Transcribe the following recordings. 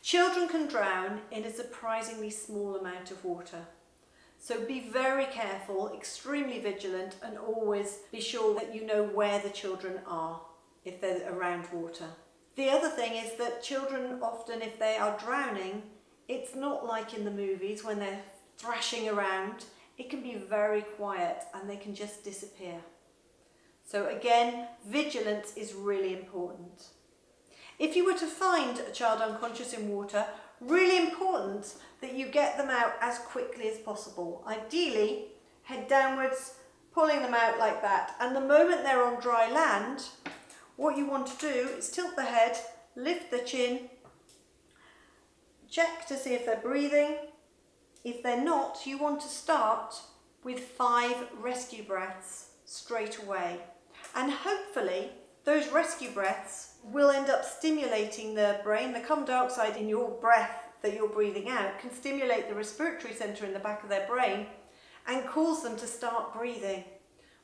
Children can drown in a surprisingly small amount of water. So be very careful, extremely vigilant, and always be sure that you know where the children are if they're around water. The other thing is that children often, if they are drowning, it's not like in the movies when they're thrashing around. It can be very quiet and they can just disappear. So again, vigilance is really important. If you were to find a child unconscious in water, really important that you get them out as quickly as possible. Ideally, head downwards, pulling them out like that. And the moment they're on dry land, what you want to do is tilt the head, lift the chin, check to see if they're breathing. If they're not, you want to start with 5 rescue breaths straight away. And hopefully those rescue breaths will end up stimulating the brain. The carbon dioxide in your breath that you're breathing out can stimulate the respiratory centre in the back of their brain and cause them to start breathing,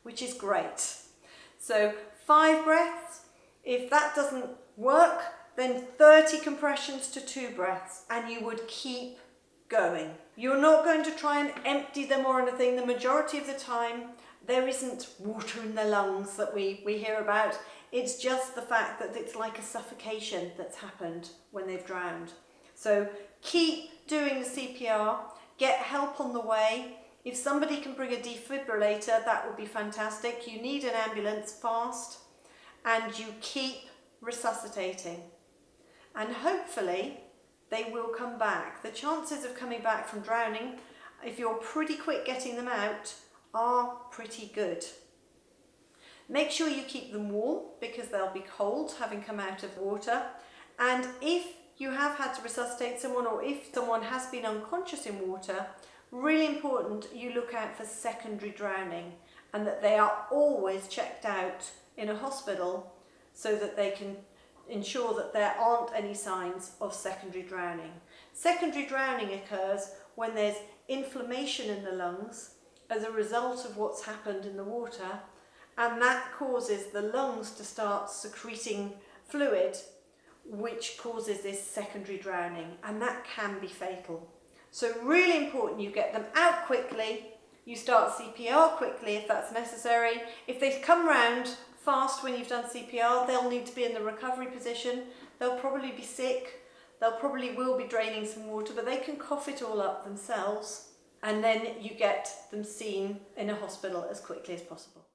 which is great. So 5 breaths. If that doesn't work, then 30 compressions to 2 breaths, and you would keep going. You're not going to try and empty them or anything. The majority of the time, there isn't water in the lungs that we hear about. It's just the fact that it's like a suffocation that's happened when they've drowned. So keep doing the CPR, get help on the way. If somebody can bring a defibrillator, that would be fantastic. You need an ambulance fast, and you keep resuscitating. And hopefully they will come back. The chances of coming back from drowning, if you're pretty quick getting them out, are pretty good. Make sure you keep them warm because they'll be cold having come out of water. And if you have had to resuscitate someone, or if someone has been unconscious in water, really important you look out for secondary drowning, and that they are always checked out in a hospital so that they can ensure that there aren't any signs of secondary drowning. Secondary drowning occurs when there's inflammation in the lungs as a result of what's happened in the water, and that causes the lungs to start secreting fluid, which causes this secondary drowning, and that can be fatal. So really important you get them out quickly, you start CPR quickly if that's necessary. If they come round fast when you've done CPR, they'll need to be in the recovery position. They'll probably be sick. They'll probably will be draining some water, but they can cough it all up themselves. And then you get them seen in a hospital as quickly as possible.